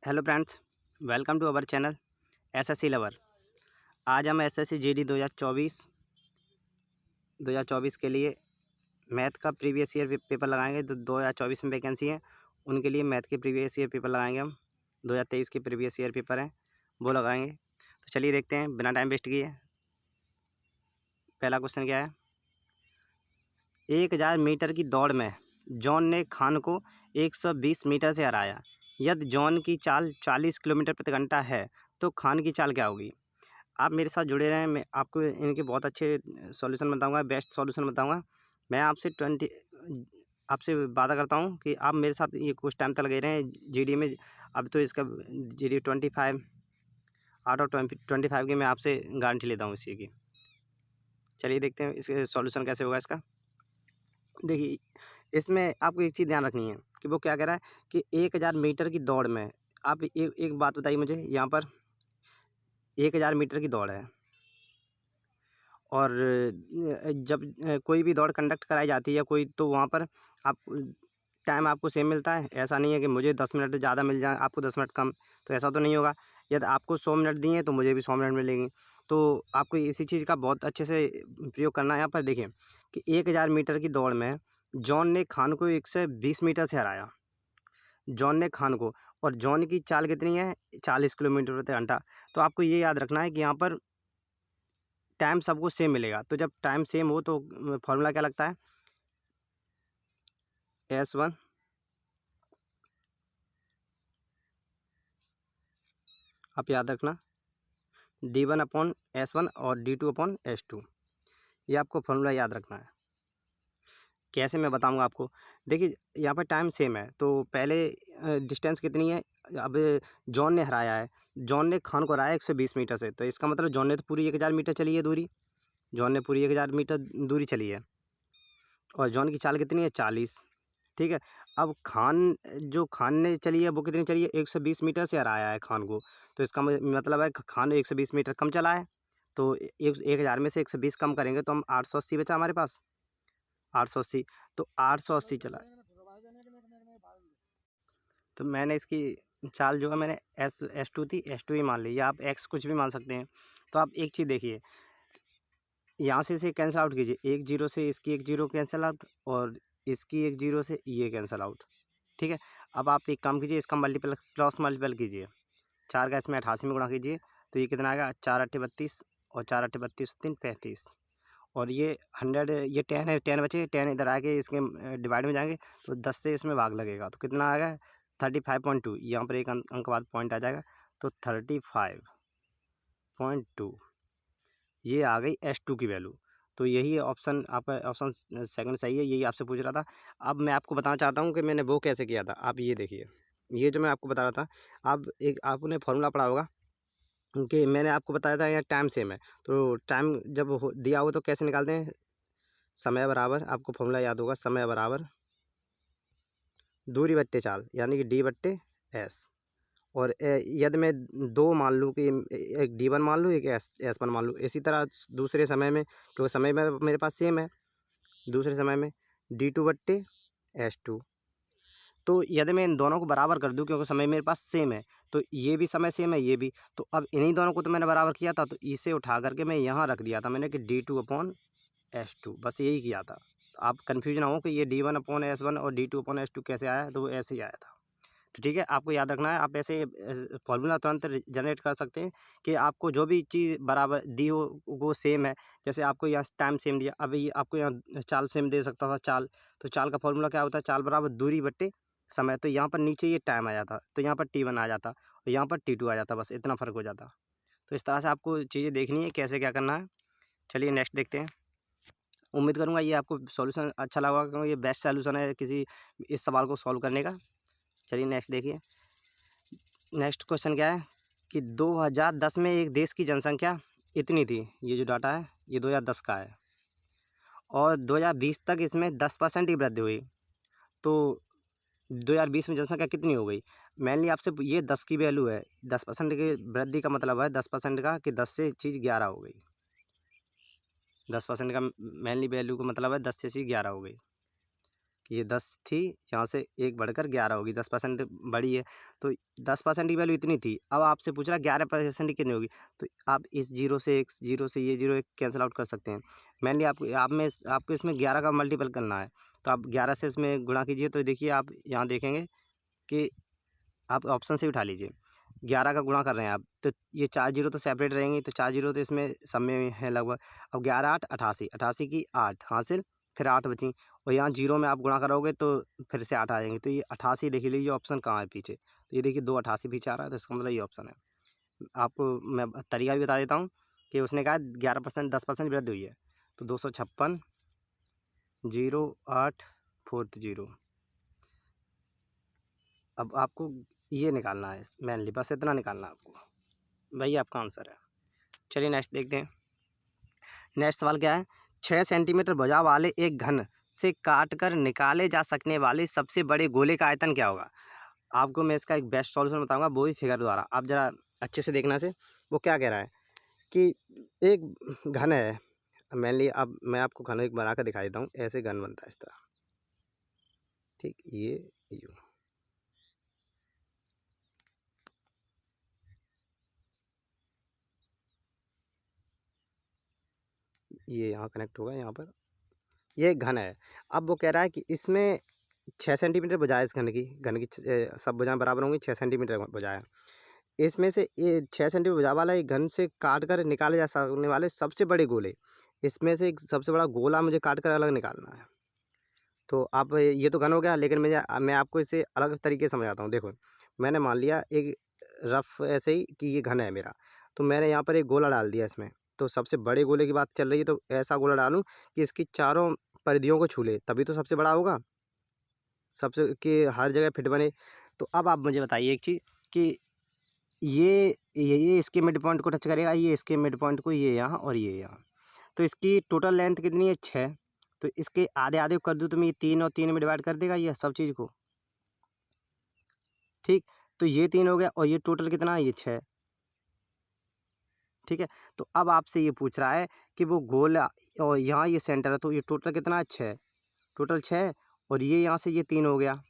Hello friends, welcome to our channel SSC lover. आज हम SSC GD 2024 के लिए मैथ का प्रीवियस ईयर पेपर लगाएंगे। तो 2024 में वैकेंसी है, उनके लिए मैथ के प्रीवियस ईयर पेपर लगाएंगे हम। 2023 के प्रीवियस ईयर पेपर हैं, वो लगाएंगे। तो चलिए देखते हैं बिना टाइम वेस्ट किए। पहला क्वेश्चन क्या है। 1000 मीटर की दौड़ में जॉन ने खान को 120 मीटर से हराया। यदि जॉन की चाल 40 किलोमीटर प्रति घंटा है तो खान की चाल क्या होगी। आप मेरे साथ जुड़े रहें, मैं आपको इनके बहुत अच्छे सॉल्यूशन बताऊंगा, बेस्ट सॉल्यूशन बताऊंगा। मैं आपसे वादा करता हूं कि आप मेरे साथ ये कुछ टाइम तक लगे रहें जीडी में। अब तो इसका जीडी 25 आउट ऑफ 25 की मैं आपसे गारंटी लेता हूँ इसी की। चलिए देखते हैं इसके सॉल्यूशन कैसे होगा इसका। देखिए, इसमें आपको एक चीज़ ध्यान रखनी है कि वो क्या कह रहा है कि 1000 मीटर की दौड़ में आप एक बात बताइए मुझे। यहाँ पर 1000 मीटर की दौड़ है और जब कोई भी दौड़ कंडक्ट कराई जाती है कोई, तो वहाँ पर आप टाइम आपको सेम मिलता है। ऐसा नहीं है कि मुझे 10 मिनट ज़्यादा मिल जाए, आपको 10 मिनट कम, तो ऐसा तो नहीं होगा। यदि आपको 100 मिनट दिए तो मुझे भी 100 मिनट मिलेंगी। तो आपको इसी चीज़ का बहुत अच्छे से प्रयोग करना है। यहाँ पर देखिए कि 1000 मीटर की दौड़ में जॉन ने खान को 120 मीटर से हराया। जॉन ने खान को, और जॉन की चाल कितनी है, 40 किलोमीटर प्रति घंटा। तो आपको ये याद रखना है कि यहाँ पर टाइम सबको सेम मिलेगा। तो जब टाइम सेम हो तो फॉर्मूला क्या लगता है, S1 आप याद रखना, D1/S1 और D2/S2, ये आपको फॉर्मूला याद रखना है। कैसे मैं बताऊंगा आपको। देखिए यहाँ पर टाइम सेम है तो पहले डिस्टेंस कितनी है। अब जॉन ने हराया है, जॉन ने खान को हराया 120 मीटर से, तो इसका मतलब जॉन ने तो पूरी 1000 मीटर चली है दूरी। जॉन ने पूरी 1000 मीटर दूरी चली है और जॉन की चाल कितनी है, 40। ठीक है। अब खान ने चली है वो कितनी चली है, 120 मीटर से हराया है खान को। तो इसका मतलब है खान 120 मीटर कम चला है। तो 1000 में से 120 कम करेंगे तो हम 880 बचा हमारे पास, 880। तो 880 चला, तो मैंने इसकी चाल जो है मैंने S2 थी, S2 ही मान ली, या आप X कुछ भी मान सकते हैं। तो आप एक चीज़ देखिए, यहाँ से इसे कैंसिल आउट कीजिए, 1 0 से इसकी 1 0 कैंसिल आउट, और इसकी 1 0 से ये कैंसिल आउट। ठीक है। अब आप एक काम कीजिए, इसका मल्टीपल क्रॉस मल्टीपल कीजिए, 4 का इसमें 88 में गुणा कीजिए, तो ये कितना आएगा, 4 8 32, और 4 8 32 3 35, और ये 100, ये 10 है, 10 बचे, 10 इधर आके इसके डिवाइड में जाएंगे तो 10 से इसमें भाग लगेगा तो कितना आएगा, 35.2। यहाँ पर एक अंक बाद पॉइंट आ जाएगा, तो 35.2 ये आ गई S2 की वैल्यू। तो यही ऑप्शन आपका, ऑप्शन सेकंड सही है, यही आपसे पूछ रहा था। अब मैं आपको बताना चाहता हूँ कि मैंने वो कैसे किया था। आप ये देखिए, ये जो मैं आपको बता रहा था, आप आपने फॉर्मूला पढ़ा होगा कि मैंने आपको बताया था यहाँ टाइम सेम है। तो टाइम जब दिया हो तो कैसे निकालते हैं, समय बराबर, आपको फॉर्मूला याद होगा, समय बराबर दूरी बट्टे चाल, यानी कि D/S। और यदि मैं दो मान लूँ कि एक D1 मान लूँ, एक S1 मान लूँ, इसी तरह दूसरे समय में, क्योंकि समय में मेरे पास सेम है, दूसरे समय में D2/S2। तो यदि मैं इन दोनों को बराबर कर दूं, क्योंकि समय मेरे पास सेम है, तो ये भी समय सेम है, ये भी, तो अब इन्हीं दोनों को तो मैंने बराबर किया था, तो इसे उठा करके मैं यहाँ रख दिया था मैंने कि D2/S2, बस यही किया था। तो आप कन्फ्यूज ना हो कि ये D1/S1 और D2/S2 कैसे आया, तो वो ऐसे ही आया था। तो ठीक है, आपको याद रखना है। आप ऐसे फॉर्मूला तुरंत जनरेट कर सकते हैं कि आपको जो भी चीज़ बराबर दी हो वो सेम है। जैसे आपको यहाँ टाइम सेम दिया, अभी आपको यहाँ चाल सेम दे सकता था, चाल, तो चाल का फॉर्मूला क्या होता है, चाल बराबर दूरी बट्टे समय। तो यहाँ पर नीचे ये टाइम आ जाता, तो यहाँ पर T1 आ जाता और यहाँ पर T2 आ जाता, बस इतना फ़र्क हो जाता। तो इस तरह से आपको चीज़ें देखनी है कैसे क्या करना है। चलिए नेक्स्ट देखते हैं। उम्मीद करूँगा ये आपको सॉल्यूशन अच्छा लगा होगा, क्योंकि ये बेस्ट सॉल्यूशन है किसी इस सवाल को सॉल्व करने का। चलिए नेक्स्ट देखिए। नेक्स्ट क्वेश्चन क्या है कि 2010 में एक देश की जनसंख्या इतनी थी, ये जो डाटा है ये 2010 का है, और 2020 तक इसमें 10% की वृद्धि हुई। तो 2020 में जनसंख्या कितनी हो गई। मेनली आपसे ये 10 की वैल्यू है, 10% की वृद्धि का मतलब है 10% का कि 10 से चीज़ 11 हो गई। 10% का मेनली वैल्यू का मतलब है 10 से चीज़ 11 हो गई, कि ये 10 थी, यहाँ से 1 बढ़कर 11 होगी, 10% बढ़ी है। तो 10% की वैल्यू इतनी थी। अब आपसे पूछ रहा है 11% की कितनी होगी, तो आप इस 0 से एक 0 से ये 0 एक कैंसल आउट कर सकते हैं। मेनली आपको इसमें 11 का मल्टीपल करना है, तो आप 11 से इसमें गुणा कीजिए। तो देखिए आप यहाँ देखेंगे कि आप ऑप्शन से उठा लीजिए, 11 का गुणा कर रहे हैं आप, तो ये 4 जीरो तो सेपरेट रहेंगी, तो 4 जीरो तो इसमें सब में है लगभग। अब 11 8 88, 88 की 8 हासिल, फिर 8 बची, और यहाँ जीरो में आप गुणा करोगे तो फिर से 8 आ जाएंगे। तो ये 88 देख लीजिए ऑप्शन कहाँ है पीछे, तो ये देखिए 288 पीछे आ रहा है, तो इसका मतलब ये ऑप्शन है। आपको मैं तरीका भी बता देता हूँ कि उसने कहा 11% 10% वृद्धि हुई है, तो 256 0840। अब आपको ये निकालना है मेनली, बस इतना निकालना है आपको, वही आपका आंसर है। चलिए नेक्स्ट देखते हैं। नेक्स्ट सवाल क्या है, 6 सेंटीमीटर भुजा वाले एक घन से काटकर निकाले जा सकने वाले सबसे बड़े गोले का आयतन क्या होगा। आपको मैं इसका एक बेस्ट सॉल्यूशन बताऊंगा, वो भी फिगर द्वारा। आप ज़रा अच्छे से देखना से, वो क्या कह रहा है कि एक घन है मेनली। अब मैं आपको घन एक बना कर दिखा देता हूँ, ऐसे घन बनता है इस तरह, ठीक, ये यूँ, ये यहाँ कनेक्ट होगा यहाँ पर, ये एक घन है। अब वो कह रहा है कि इसमें 6 सेंटीमीटर भुजा है, इस घन की सब भुजाएं बराबर होंगी, 6 सेंटीमीटर भुजा है। इसमें से ये 6 सेंटीमीटर भुजा वाला एक घन से काट कर निकाले जा सकने वाले सबसे बड़े गोले, इसमें से एक सबसे बड़ा गोला मुझे काट कर अलग निकालना है। तो आप ये तो घन हो गया, लेकिन मैं आपको इसे अलग तरीके से समझाता हूँ। देखो, मैंने मान लिया एक रफ ऐसे ही कि ये घन है मेरा, तो मैंने यहाँ पर एक गोला डाल दिया इसमें। तो सबसे बड़े गोले की बात चल रही है, तो ऐसा गोला डालूँ कि इसकी चारों परिधियों को छू ले, तभी तो सबसे बड़ा होगा, सबसे कि हर जगह फिट बने। तो अब आप मुझे बताइए एक चीज़ कि ये इसके मिड पॉइंट को टच करेगा, ये इसके मिड पॉइंट को, ये यहाँ और ये यहाँ। तो इसकी टोटल लेंथ कितनी है, 6। तो इसके आधे आधे कर दूँ तो मैं ये 3 और 3 में डिवाइड कर देगा ये सब चीज़ को, ठीक। तो ये 3 हो गया, और ये टोटल कितना है, ये 6, ठीक है। तो अब आपसे ये पूछ रहा है कि वो गोल और यहाँ ये सेंटर है, तो ये टोटल कितना है, 6, टोटल 6, और ये यहाँ से ये 3 हो गया,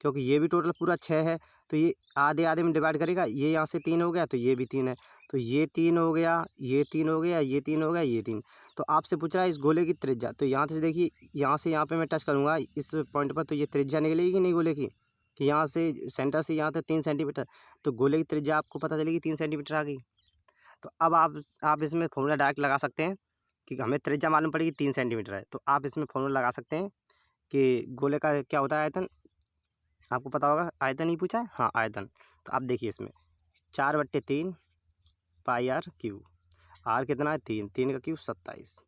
क्योंकि ये भी टोटल पूरा 6 है। तो ये आधे आधे में डिवाइड करेगा, ये यहाँ से 3 हो गया, तो ये भी 3 है, तो ये 3 हो गया, ये 3 हो गया, ये 3 हो गया, ये 3। तो आपसे पूछ रहा है इस गोले की त्रिज्या। तो यहाँ से देखिए, यहाँ से यहाँ पे मैं टच करूँगा इस पॉइंट पर, तो ये त्रिज्या निकलेगी कि नहीं गोले की, कि यहाँ से सेंटर से यहाँ तक 3 सेंटीमीटर, तो गोले की त्रिज्या आपको पता चलेगी 3 सेंटीमीटर आ गई। तो अब आप इसमें फॉर्मूला डायरेक्ट लगा सकते हैं कि हमें त्रिज्या मालूम पड़ेगी 3 सेंटीमीटर है, तो आप इसमें फॉर्मूला लगा सकते हैं कि गोले का क्या होता है आयतन। आपको पता होगा, आयतन ही पूछा है, हाँ आयतन। तो आप देखिए इसमें 4/3 पाई आर क्यूब, आर कितना है 3, 3 का क्यूब 27,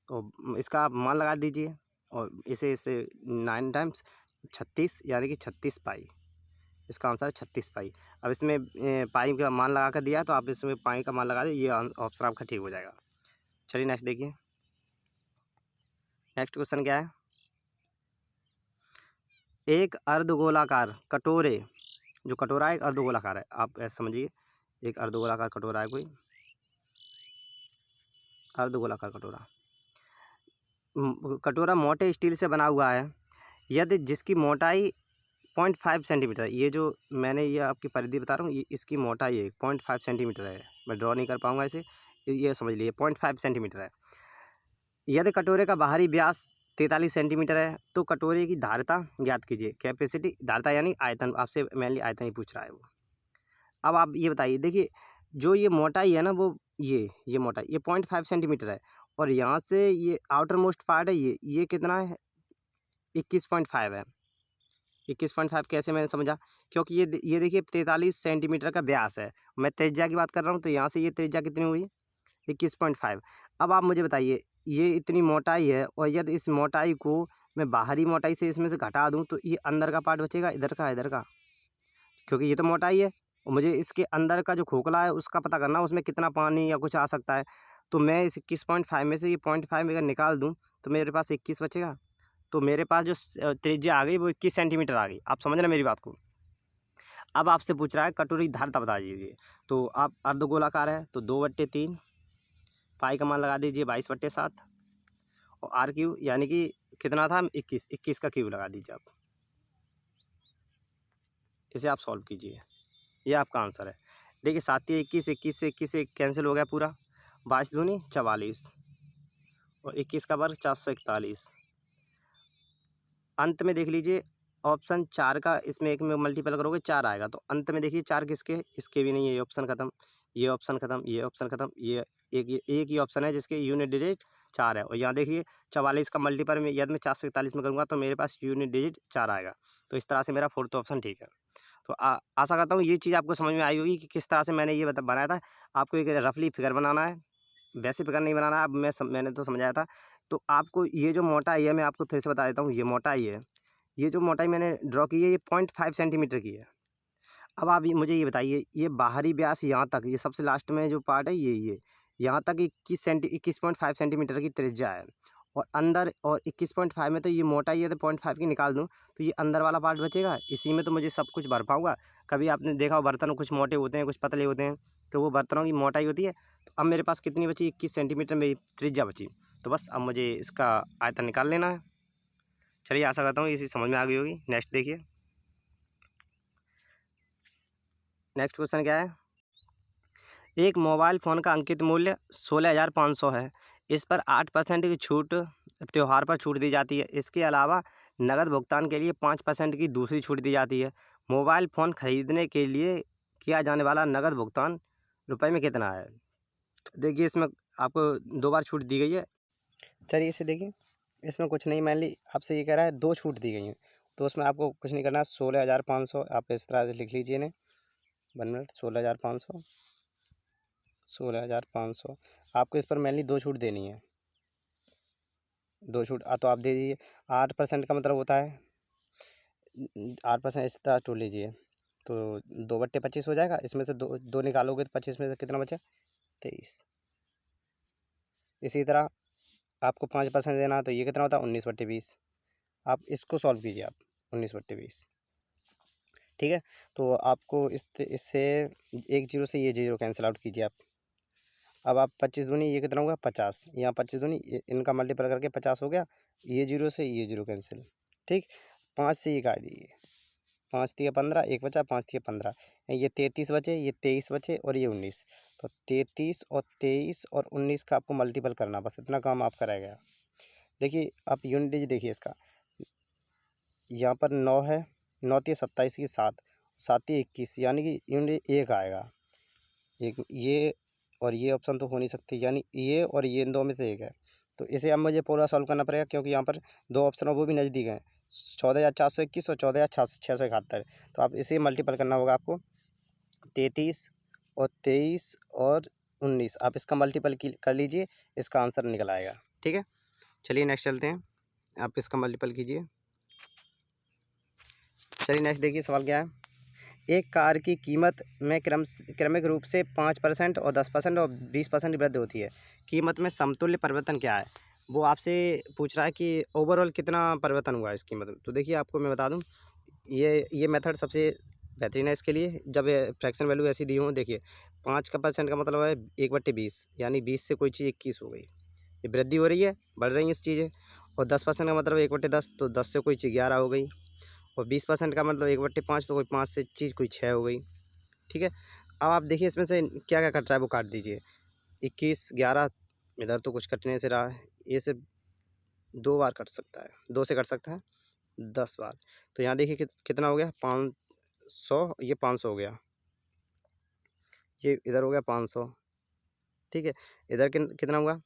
तो इसका आप मान लगा दीजिए, और इसे 9 टाइम्स 36, यानी कि 36 पाई, इसका आंसर है 36 पाई। अब इसमें पाई का मान लगा कर दिया, तो आप इसमें पाई का मान लगा दीजिए, ये ऑप्शन आपका ठीक हो जाएगा। चलिए नेक्स्ट देखिए, नेक्स्ट क्वेश्चन क्या है, एक अर्धगोलाकार कटोरे, जो कटोरा है एक अर्धगोलाकार है, आप ऐसे समझिए, एक अर्धगोलाकार कटोरा है कोई, अर्धगोलाकार कटोरा। कटोरा मोटे स्टील से बना हुआ है, यदि जिसकी मोटाई 0.5 सेंटीमीटर है, ये जो मैंने ये आपकी परिधि बता रहा हूँ, ये इसकी मोटाई है 0.5 सेंटीमीटर है, मैं ड्रॉ नहीं कर पाऊँगा इसे, ये समझ लीजिए 0.5 सेंटीमीटर है। यदि कटोरे का बाहरी व्यास 43 सेंटीमीटर है, तो कटोरे की धारिता ज्ञात कीजिए। कैपेसिटी, धारिता यानी आयतन, आपसे मेनली आयतन ही पूछ रहा है वो। अब आप ये बताइए, देखिए जो ये मोटाई है ना, वो ये मोटाई ये 0.5 सेंटीमीटर है, और यहाँ से ये आउटर मोस्ट पार्ट है, ये कितना है, 21.5 है। 21.5 कैसे मैंने समझा, क्योंकि ये देखिए 43 सेंटीमीटर का व्यास है, मैं त्रिज्या की बात कर रहा हूँ, तो यहाँ से ये त्रिज्या कितनी हुई, 21.5। अब आप मुझे बताइए, ये इतनी मोटाई है, और यदि इस मोटाई को मैं बाहरी मोटाई से इसमें से घटा दूँ, तो ये अंदर का पार्ट बचेगा, इधर का, क्योंकि ये तो मोटाई है, और मुझे इसके अंदर का जो खोखला है उसका पता करना, उसमें कितना पानी या कुछ आ सकता है। तो मैं इस 21.5 में से ये 0.5 अगर निकाल दूँ, तो मेरे पास 21 बचेगा। तो मेरे पास जो त्रिज्या आ गई वो 21 सेंटीमीटर आ गई। आप समझ रहे हैं मेरी बात को। अब आपसे पूछ रहा है कटोरी की धारिता बता दीजिए। तो आप अर्धगोलाकार है, तो 2/3 पाई का मान लगा दीजिए 22/7, और आर क्यू यानी कि कितना था 21, 21 का क्यूब लगा दीजिए आप। इसे आप सॉल्व कीजिए, ये आपका आंसर है। देखिए 7 21, 21 से 21 से कैंसिल हो गया पूरा, 22 दूनी 44 और 21 का वर्ग 441। अंत में देख लीजिए ऑप्शन 4 का, इसमें एक में मल्टीपल करोगे 4 आएगा, तो अंत में देखिए 4 किसके, इसके भी नहीं है, ये ऑप्शन खत्म, ये ऑप्शन खत्म, ये ऑप्शन खत्म, ये एक ही ऑप्शन है जिसके यूनिट डिजिट 4 है। और यहाँ देखिए 44 का मल्टीपल में यदि मैं 441 में करूँगा तो मेरे पास यूनिट डिजिट 4 आएगा। तो इस तरह से मेरा फोर्थ ऑप्शन ठीक है। तो आशा करता हूँ ये चीज़ आपको समझ में आई होगी कि किस तरह से मैंने ये बनाया था। आपको एक रफली फिगर बनाना है, वैसे फिगर नहीं बनाना है। अब मैंने तो समझाया था। तो आपको ये जो मोटाई है मैं आपको फिर से बता देता हूँ, ये मोटाई है, ये जो मोटाई मैंने ड्रॉ की है ये 0.5 सेंटीमीटर की है। अब आप मुझे ये बताइए, ये बाहरी व्यास यहाँ तक, ये सबसे लास्ट में जो पार्ट है ये यहाँ तक 21.5 सेंटीमीटर की त्रिज्या है। और अंदर और 21.5 में तो ये मोटाई है, तो 0.5 की निकाल दूँ तो ये अंदर वाला पार्ट बचेगा, इसी में तो मुझे सब कुछ भर पाऊँगा। कभी आपने देखा हो बर्तन कुछ मोटे होते हैं कुछ पतले होते हैं, तो वो बर्तनों की मोटाई होती है। तो अब मेरे पास कितनी बची, 21 सेंटीमीटर मेरी त्रिज्या बची। तो बस अब मुझे इसका आयतन निकाल लेना है। चलिए आशा करता हूँ इसी समझ में आ गई होगी। नेक्स्ट देखिए, नेक्स्ट क्वेश्चन क्या है। एक मोबाइल फ़ोन का अंकित मूल्य 16,500 है। इस पर 8% की छूट त्योहार पर छूट दी जाती है। इसके अलावा नकद भुगतान के लिए 5% की दूसरी छूट दी जाती है। मोबाइल फ़ोन खरीदने के लिए किया जाने वाला नकद भुगतान रुपए में कितना है। देखिए इसमें आपको 2 बार छूट दी गई है। चलिए इसे देखिए, इसमें कुछ नहीं, मैनली आपसे ये कह रहा है 2 छूट दी गई हैं, तो उसमें आपको कुछ नहीं करना है। 16,500 आप इस तरह से लिख लीजिए इन्हें। 1 मिनट, 16,500, 16,500 आपको इस पर मेनली 2 छूट देनी है। 2 छूट तो आप दे दीजिए। 8% का मतलब होता है 8%, इस तरह टूट लीजिए तो 2/25 हो जाएगा। इसमें से दो निकालोगे तो 25 में से कितना बचा, 23। इसी तरह आपको 5% देना है तो ये कितना होता है, 19/20। आप इसको सॉल्व कीजिए आप, 19/20। ठीक है, तो आपको इससे एक जीरो से ये जीरो कैंसिल आउट कीजिए आप। अब आप 25 दूनी ये कितना होगा, 50, यहाँ 25 दूनी इनका मल्टीपल करके 50 हो गया। ये जीरो से ये जीरो कैंसिल, ठीक। 5 से ये काट दीजिए, 5 तिया 15, एक बचा, 5 तिया 15, ये 33 बचे, ये 23 बचे और ये 19। तो 33 और 23 और 19 का आपको मल्टीपल करना, बस इतना काम आपका रह गया। देखिए आप यूनिट डिजिट देखिए इसका, यहाँ पर 9 है, 9 तिया 27 की 7, 7 तिया 21, यानी कि यूनिट 1 आएगा। एक ये और ये ऑप्शन तो हो नहीं सकती, यानी ये और ये इन दो में से एक है। तो इसे अब मुझे पूरा सॉल्व करना पड़ेगा, क्योंकि यहाँ पर 2 ऑप्शन और वो भी नज़दीक हैं, 14,421 और 14,671। तो आप इसे मल्टीपल करना होगा आपको, 33 और 23 और 19, आप इसका मल्टीपल कर लीजिए, इसका आंसर निकल आएगा। ठीक है, चलिए नेक्स्ट चलते हैं, आप इसका मल्टीपल कीजिए। चलिए नेक्स्ट देखिए सवाल क्या है। एक कार की कीमत में क्रमिक रूप से 5% और 10% और 20% की वृद्धि होती है। कीमत में समतुल्य परिवर्तन क्या है, वो आपसे पूछ रहा है कि ओवरऑल कितना परिवर्तन हुआ है इस कीमत में। तो देखिए आपको मैं बता दूं, ये मेथड सबसे बेहतरीन है इसके लिए, जब फ्रैक्शन वैल्यू ऐसी दी हो। देखिए 5% का मतलब है 1/20, यानी 20 से कोई चीज़ 21 हो गई, ये वृद्धि हो रही है, बढ़ रही है इस चीज़ें। और 10% का मतलब 1/10, तो 10 से कोई चीज़ 11 हो गई। और 20% का मतलब 1/5, तो कोई 5 से चीज़ कोई 6 हो गई। ठीक है, अब आप देखिए इसमें से क्या क्या कट रहा है वो काट दीजिए। 21, 11, इधर तो कुछ कटने से रहा है, ये सिर्फ 2 बार कट सकता है, 2 से कट सकता है 10 बार। तो यहाँ देखिए कितना हो गया, 500, ये 500 हो गया, ये इधर हो गया 500। ठीक है, इधर कितना हुआ,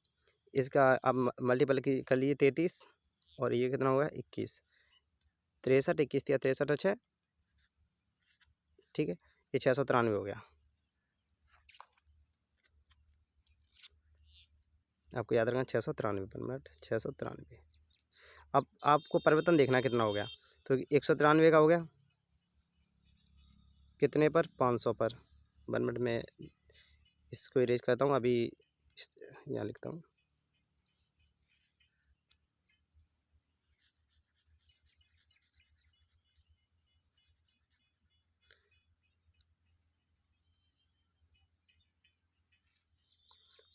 इसका आप मल्टीपल की कर लीजिए 33, और ये कितना होगा 21, 63, 21 या 63 और 6, ठीक है, ये 693 हो गया। आपको याद रखना 693 पर मिनट, 693। अब आपको परिवर्तन देखना कितना हो गया, तो 193 का हो गया कितने पर, 500 पर। 1 मिनट में इसको इरेज करता हूँ, अभी यहाँ लिखता हूँ।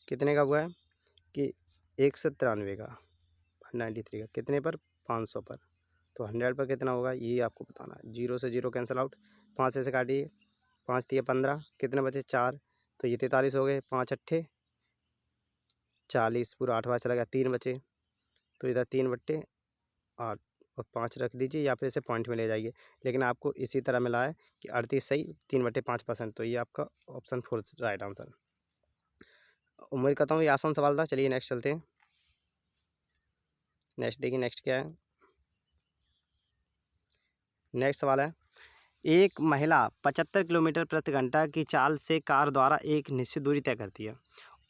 कितने का हुआ है कि 193 का, 93 का कितने पर 500 पर, तो 100 पर कितना होगा ये आपको बताना है। 0 से 0 कैंसिल आउट, 5 से काटिए, 5 तिया 15, कितने बचे 4, तो ये 43 हो गए, 5 अट्ठे 40, पूरा 8 बार चला गया, 3 बचे, तो इधर 3/8 और 5 रख दीजिए या फिर इसे पॉइंट में ले जाइए, लेकिन आपको इसी तरह मिला है कि 38 सही 3/5%, तो ये आपका ऑप्शन 4 राइट आंसर। उम्मीद करता हूँ ये आसान सवाल था। चलिए नेक्स्ट चलते हैं। नेक्स्ट देखिए, नेक्स्ट क्या है। नेक्स्ट सवाल है, एक महिला 75 किलोमीटर प्रति घंटा की चाल से कार द्वारा एक निश्चित दूरी तय करती है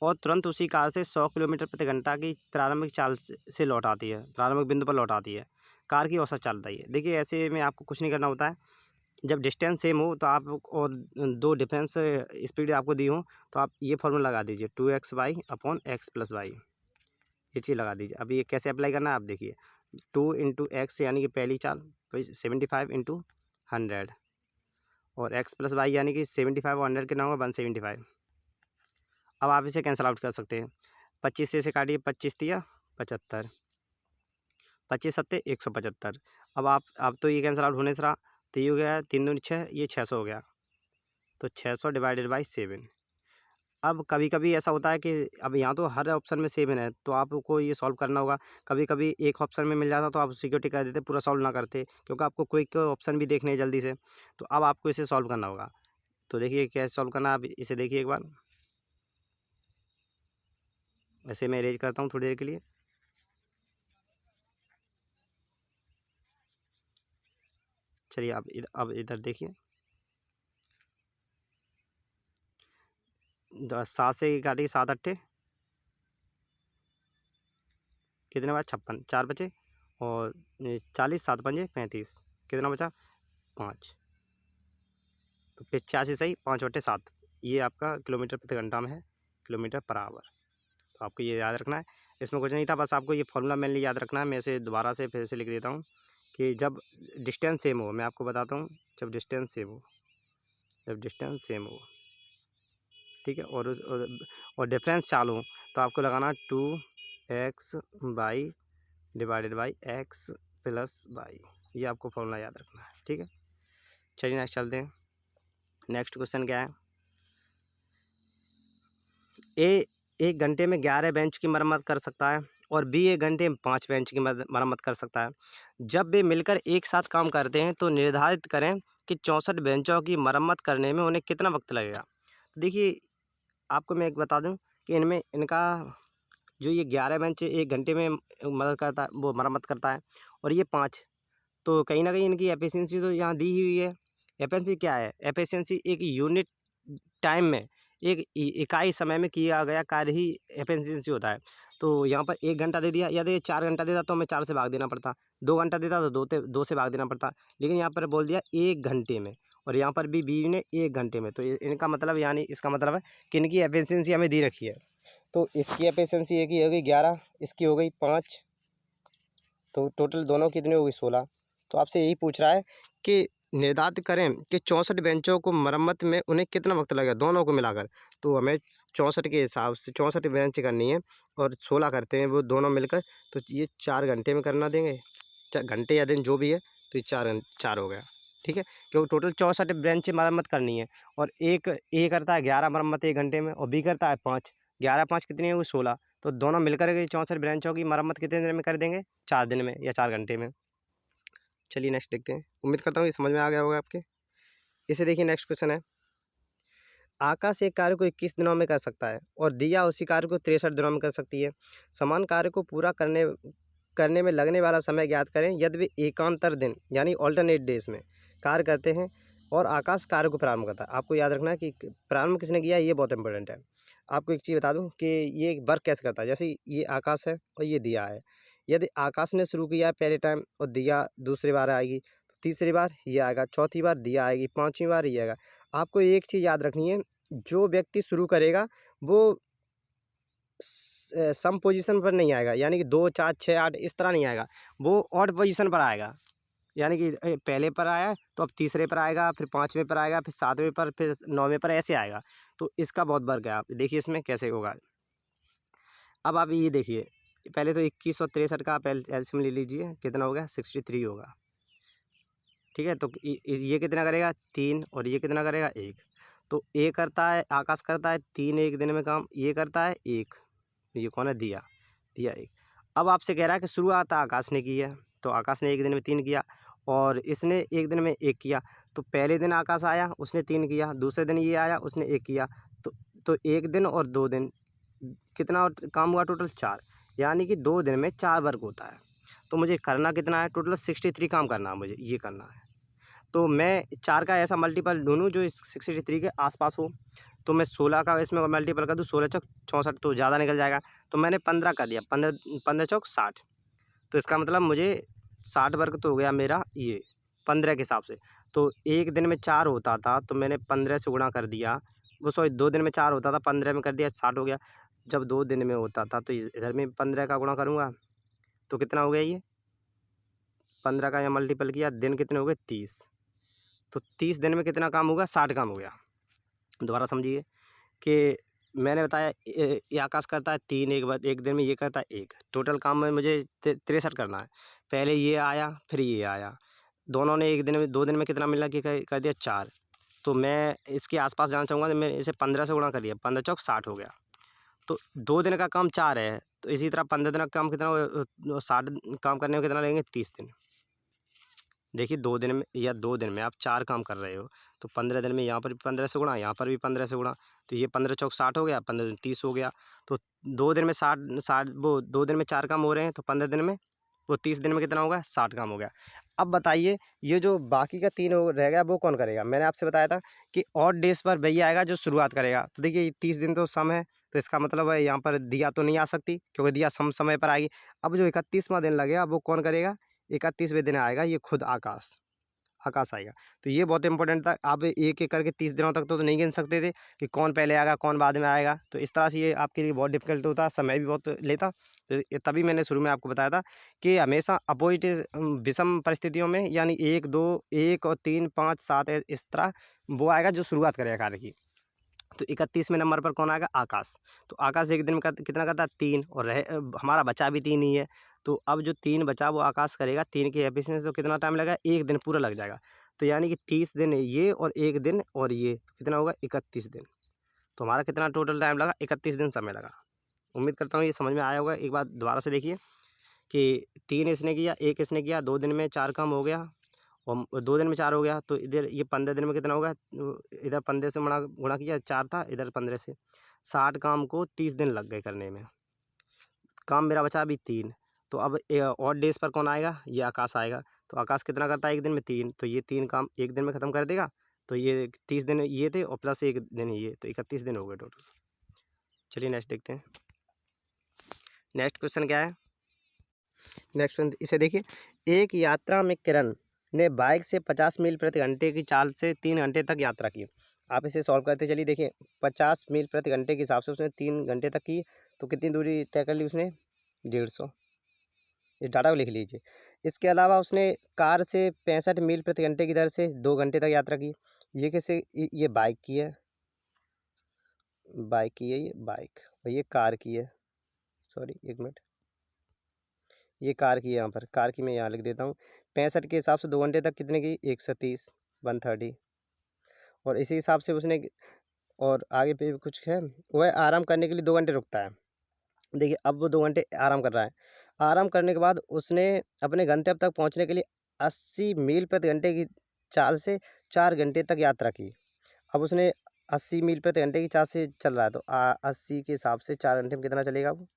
और तुरंत उसी कार से 100 किलोमीटर प्रति घंटा की प्रारंभिक चाल से लौट आती है, प्रारंभिक बिंदु पर लौट आती है। कार की औसत चाल बताइए। देखिए ऐसे में आपको कुछ नहीं करना होता है, जब डिस्टेंस सेम हो तो आप और दो डिफरेंस स्पीड आपको दी हो तो आप ये फॉर्मूला लगा दीजिए 2x/(x+y), ये चीज़ लगा दीजिए। अब ये कैसे अप्लाई करना है आप देखिए, 2 × x यानी कि पहली चाल 75 × 100 और x+y यानी कि 75 और 100 कितना होगा 175। अब आप इसे कैंसिल आउट कर सकते हैं, 25 से इसे काटिए, 25 तिया 75, 25 सत्ते 175। अब तो ये कैंसिल आउट होने से रहा, तो ये हो गया 3 दूनी 6, ये 600 हो गया, तो 600 / 7। अब कभी कभी ऐसा होता है कि अब यहाँ तो हर ऑप्शन में 7 है, तो आपको ये सॉल्व करना होगा। कभी कभी एक ऑप्शन में मिल जाता तो आप सिक्योरिटी कर देते, पूरा सॉल्व ना करते, क्योंकि आपको क्विक ऑप्शन भी देखने हैं जल्दी से, तो अब आपको इसे सॉल्व करना होगा। तो देखिए कैसे सॉल्व करना है, आप इसे देखिए एक बार। ऐसे मैं अरेंज करता हूँ थोड़ी देर के लिए। चलिए अब इधर देखिए, 7 से काटिए, 7 अट्ठे कितने बचा 56, 4 बचे और 40, 7 पंजे 35, कितना बचा 5, तो 85 सही 5/7, ये आपका किलोमीटर प्रति घंटा में है, किलोमीटर पर आवर। तो आपको ये याद रखना है, इसमें कुछ नहीं था, बस आपको ये फॉर्मूला मेनली याद रखना है। मैं इसे दोबारा से फिर से लिख देता हूँ कि जब डिस्टेंस सेम हो, मैं आपको बताता हूँ, जब डिस्टेंस सेम हो, ठीक है, और डिफरेंस चालू हो, तो आपको लगाना 2x/(x+y), ये आपको फॉर्मूला याद रखना है, ठीक है। चलिए नेक्स्ट चलते हैं। नेक्स्ट क्वेश्चन क्या है, ए 1 घंटे में 11 बेंच की मरम्मत कर सकता है और बी 1 घंटे में 5 बेंच की मरम्मत कर सकता है। जब वे मिलकर एक साथ काम करते हैं तो निर्धारित करें कि 64 बेंचों की मरम्मत करने में उन्हें कितना वक्त लगेगा। तो देखिए आपको मैं एक बता दूं कि इनमें इनका जो ये 11 बेंच 1 घंटे में मदद करता है, वो मरम्मत करता है, और ये 5, तो कहीं ना कहीं इनकी एफिशिएंसी तो यहाँ दी ही हुई है। एफिशिएंसी क्या है, एफिशिएंसी एक यूनिट टाइम में, एक इकाई समय में किया गया कार्य ही एफिशिएंसी होता है। तो यहाँ पर 1 घंटा दे दिया, यदि 4 घंटा देता तो हमें 4 से भाग देना पड़ता, 2 घंटा देता तो 2 से भाग देना पड़ता, लेकिन यहाँ पर बोल दिया 1 घंटे में, और यहाँ पर भी बी ने 1 घंटे में, तो इनका मतलब यानी इसका मतलब है कि इनकी एफिशिएंसी हमें दी रखी है। तो इसकी एफिशिएंसी एक ही होगी 11, इसकी हो गई 5, तो टोटल दोनों कितनी होगी 16। तो आपसे यही पूछ रहा है कि निर्धारित करें कि 64 बेंचों को मरम्मत में उन्हें कितना वक्त लगेगा दोनों को मिलाकर। तो हमें 64 के हिसाब से 64 बेंच करनी है और 16 करते हैं वो दोनों मिलकर, तो ये 4 घंटे में करना देंगे, घंटे या दिन जो भी है, तो ये 4 हो गया, ठीक है। क्योंकि टोटल 64 बेंच मरम्मत करनी है, और एक ए करता है 11 मरम्मत 1 घंटे में, और बी करता है 5, 11 5 कितनी हुई 16, तो दोनों मिलकर के 64 बेंचों की मरम्मत कितने दिन में कर देंगे, 4 दिन में या 4 घंटे में। चलिए नेक्स्ट देखते हैं, उम्मीद करता हूँ ये समझ में आ गया होगा आपके। इसे देखिए, नेक्स्ट क्वेश्चन है, आकाश एक कार्य को 21 दिनों में कर सकता है और दिया उसी कार्य को 63 दिनों में कर सकती है। समान कार्य को पूरा करने में लगने वाला समय ज्ञात करें यदि वे एकांतर दिन यानी ऑल्टरनेट डेज में कार्य करते हैं और आकाश कार्य को प्रारंभ करता है। आपको याद रखना है कि प्रारंभ किसने किया, ये बहुत इंपॉर्टेंट है। आपको एक चीज़ बता दूं कि ये वर्क कैसे करता है, जैसे ये आकाश है और ये दिया है, यदि आकाश ने शुरू किया पहले टाइम और दिया दूसरी बार आएगी, तो तीसरी बार ये आएगा, चौथी बार दिया आएगी, 5वीं बार ये आएगा। आपको एक चीज़ याद रखनी है, जो व्यक्ति शुरू करेगा वो सम पोजीशन पर नहीं आएगा, यानी कि 2 4 6 8 इस तरह नहीं आएगा, वो ऑड पोजीशन पर आएगा। यानी कि पहले पर आया तो अब तीसरे पर आएगा, फिर 5वें पर आएगा, फिर 7वें पर, फिर 9वें पर, ऐसे आएगा। तो इसका बहुत वर्क है, आप देखिए इसमें कैसे होगा। अब आप ये देखिए, पहले तो 2163 का आप एलसीएम ले लीजिए, कितना हो गया 63 होगा। ठीक है, तो ये कितना करेगा 3 और ये कितना करेगा 1। तो ये करता है, आकाश करता है 3 एक दिन में काम, ये करता है 1। ये कौन है, दिया 1। अब आपसे कह रहा है कि शुरुआत आकाश ने की है, तो आकाश ने एक दिन में 3 किया और इसने एक दिन में 1 किया। तो पहले दिन आकाश आया, उसने 3 किया, दूसरे दिन ये आया, उसने 1 किया। तो 1 दिन और 2 दिन कितना काम हुआ, टोटल 4। यानी कि 2 दिन में 4 वर्क होता है। तो मुझे करना कितना है, टोटल 63 काम करना है मुझे, ये करना है। तो मैं 4 का ऐसा मल्टीपल ढूँढूँ जो इस 63 के आसपास हो। तो मैं 16 का इसमें मल्टीपल कर दूँ, 16 चौक 64, तो ज़्यादा निकल जाएगा। तो मैंने 15 कर दिया, 15 चौक 60। तो इसका मतलब मुझे 60 वर्ग तो हो गया मेरा ये 15 के हिसाब से। तो एक दिन में 4 होता था, तो मैंने 15 से गुणा कर दिया। वो सॉरी 2 दिन में 4 होता था, 15 में कर दिया, 60 हो गया। जब 2 दिन में होता था तो इधर में 15 का गुणा करूँगा तो कितना हो गया, ये 15 का यहाँ मल्टीपल किया, दिन कितने हो गए 30। तो 30 दिन में कितना काम होगा, 60 काम हो गया। दोबारा समझिए कि मैंने बताया ये आकाश करता है 3 एक बार एक दिन में, ये करता है 1। टोटल काम में मुझे 63 करना है। पहले ये आया, फिर ये आया, दोनों ने एक दिन में 2 दिन में कितना मिला कि कर दिया 4। तो मैं इसके आसपास जाना चाहूँगा, तो मैं इसे 15 से गुणा कर दिया, 15 चौक 60 हो गया। तो 2 दिन का काम 4 है, तो इसी तरह 15 दिन का काम कितना 60 काम करने में कितना लगेंगे, 30 दिन। देखिए 2 दिन में या 2 दिन में आप 4 काम कर रहे हो, तो 15 दिन में यहाँ पर भी 15 से गुणा, यहाँ पर भी 15 से गुणा, तो ये 15 चौक 60 हो गया, 15 दिन 30 हो गया। तो 2 दिन में 60 वो 2 दिन में 4 काम हो रहे हैं, तो 15 दिन में वो 30 दिन में कितना होगा, 60 काम हो गया। अब बताइए ये जो बाकी का 3 रह गया वो कौन करेगा। मैंने आपसे बताया था कि ऑड डेज पर वही आएगा जो शुरुआत करेगा। तो देखिए 30 दिन तो सम है, तो इसका मतलब है यहाँ पर दिया तो नहीं आ सकती, क्योंकि दिया सम समय पर आएगी। अब जो 31वां दिन लगेगा वो कौन करेगा, 31वें दिन आएगा, ये खुद आकाश आएगा। तो ये बहुत इंपॉर्टेंट था। आप एक-एक करके 30 दिनों तक तो नहीं गिन सकते थे कि कौन पहले आएगा, कौन बाद में आएगा। तो इस तरह से ये आपके लिए बहुत डिफ़िकल्ट होता, समय भी बहुत लेता। तो ये तभी मैंने शुरू में आपको बताया था कि हमेशा अपोज़िट विषम परिस्थितियों में, यानी 1, 2, 1 और 3, 5, 7 इस तरह वो आएगा जो शुरुआत करेगा कार्य की। तो 31वें नंबर पर कौन आएगा, आकाश। तो आकाश एक दिन में कितना करता है, 3, और हमारा बचा भी 3 ही है। तो अब जो 3 बचा वो आकाश करेगा, 3 की एफिशिएंसी, तो कितना टाइम लगेगा, 1 दिन पूरा लग जाएगा। तो यानी कि 30 दिन ये और 1 दिन और ये, तो कितना होगा 31 दिन। तो हमारा कितना टोटल टाइम लगा, 31 दिन समय लगा। उम्मीद करता हूँ ये समझ में आया होगा। एक बार दोबारा से देखिए कि 3 इसने किया, 1 इसने किया, 2 दिन में 4 काम हो गया और 2 दिन में 4 हो गया। तो इधर ये 15 दिन में कितना होगा, इधर 15 से गुणा गुणा किया, 4 था, इधर 15 से 60 काम को 30 दिन लग गए करने में। काम मेरा बचा अभी 3। तो अब ऑड डेज पर कौन आएगा, ये आकाश आएगा। तो आकाश कितना करता है एक दिन में, 3। तो ये 3 काम एक दिन में ख़त्म कर देगा। तो ये 30 दिन ये थे और प्लस 1 दिन ये, तो 31 दिन हो गए टोटल। चलिए नेक्स्ट देखते हैं। नेक्स्ट क्वेश्चन क्या है, नेक्स्ट क्वेश्चन इसे देखिए। एक यात्रा में किरण ने बाइक से 50 मील प्रति घंटे की चाल से 3 घंटे तक यात्रा की। आप इसे सॉल्व करते चलिए। देखिए 50 मील प्रति घंटे के हिसाब से उसने 3 घंटे तक की, तो कितनी दूरी तय कर ली उसने, 150। इस डाटा को लिख लीजिए। इसके अलावा उसने कार से 65 मील प्रति घंटे की दर से 2 घंटे तक यात्रा की। ये कैसे, ये बाइक की है, ये बाइक, और ये कार की है, सॉरी 1 मिनट, ये कार की है, यहाँ पर कार की मैं यहाँ लिख देता हूँ। 65 के हिसाब से 2 घंटे तक कितने की, 130, 130। और इसी हिसाब से उसने, और आगे पे भी कुछ है, वह आराम करने के लिए 2 घंटे रुकता है। देखिए अब वो 2 घंटे आराम कर रहा है। आराम करने के बाद उसने अपने गंतव्य तक पहुंचने के लिए 80 मील प्रति घंटे की चाल से 4 घंटे तक यात्रा की। अब उसने 80 मील प्रति घंटे की चाल से चल रहा है, तो 80 के हिसाब से 4 घंटे में कितना चलेगा वो,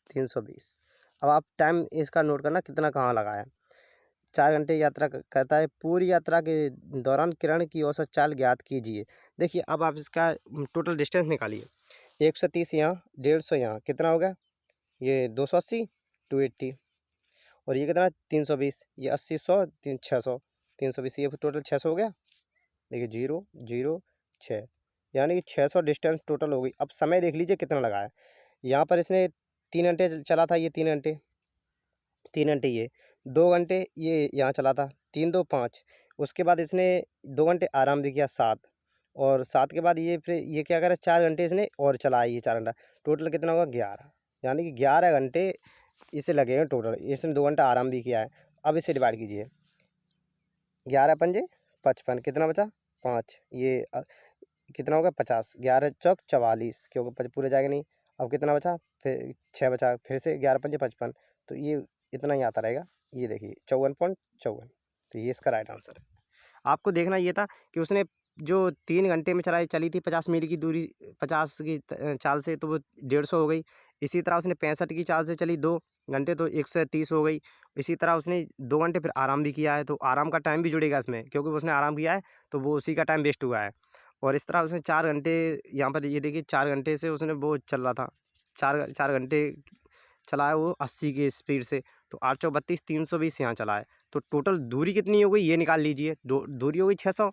320। अब आप टाइम इसका नोट करना कितना कहाँ लगा है। 4 घंटे यात्रा करता है। पूरी यात्रा के दौरान किरण की औसत चाल ज्ञात कीजिए। देखिए अब आप इसका टोटल डिस्टेंस निकालिए। 130 यहाँ, 150 यहाँ, कितना हो गया, ये 280, 280, और ये कितना 320, ये 80, 100, 600, 320, ये टोटल 600 हो गया। देखिए 0, 0, 6, यानी कि 600 डिस्टेंस टोटल हो गई। अब समय देख लीजिए कितना लगा है। यहाँ पर इसने 3 घंटे चला था, ये 3 घंटे, 3 घंटे ये, 2 घंटे ये यहाँ चला था, 3 2 5। उसके बाद इसने 2 घंटे आराम भी किया, 7, और 7 के बाद ये फिर ये क्या करा, 4 घंटे इसने और चलाया, ये 4 घंटा, टोटल कितना होगा 11। यानी कि 11 घंटे इसे लगे हैं टोटल। इसने 2 घंटा आराम भी किया है। अब इसे डिवाइड कीजिए, 11 पंजे 55, कितना बचा 5, ये कितना होगा 50, 11 चौक 44, क्योंकि पूरे जाएगा नहीं। अब कितना बचा, फिर 6 बचा, फिर से 11 पंजे 55, तो ये इतना ही आता रहेगा। ये देखिए 54.54, तो ये इसका राइट आंसर है। आपको देखना ये था कि उसने जो 3 घंटे में चली थी 50 मील की दूरी, 50 की चाल से, तो वो 150 हो गई। इसी तरह उसने 65 की चाल से चली 2 घंटे, तो 130 हो गई। इसी तरह उसने 2 घंटे फिर आराम भी किया है, तो आराम का टाइम भी जुड़ेगा इसमें, क्योंकि उसने आराम किया है तो वो उसी का टाइम वेस्ट हुआ है। और इस तरह उसने 4 घंटे, यहाँ पर ये देखिए 4 घंटे से उसने वो चल रहा था, 4 घंटे चला है वो 80 की स्पीड से, तो 8 चौक 32, 320 यहाँ चला है। तो टोटल दूरी कितनी हो गई ये निकाल लीजिए। दूरी हो गई 600,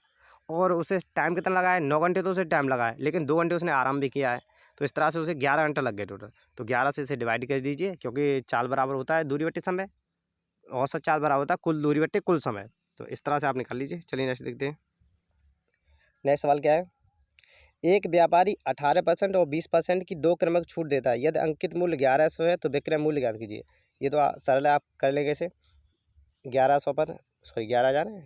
और उसे टाइम कितना लगा है, 9 घंटे तो उसे टाइम लगा है, लेकिन 2 घंटे उसने आराम भी किया है, तो इस तरह से उसे 11 घंटे लग गए टोटल। तो 11 से इसे डिवाइड कर दीजिए, क्योंकि चाल बराबर होता है दूरी बट्टे समय, औसत चाल बराबर होता है कुल दूरी बट्टे कुल समय। तो इस तरह से आप निकाल लीजिए। चलिए नेक्स्ट देखते हैं। नेक्स्ट सवाल क्या है, एक व्यापारी 18% और 20% की 2 क्रमिक छूट देता है। यदि अंकित मूल्य 1100 है तो विक्रय मूल्य ज्ञात कीजिए। ये तो सरल है, आप कर लेंगे इसे। 1100 पर, सॉरी 11,000 है,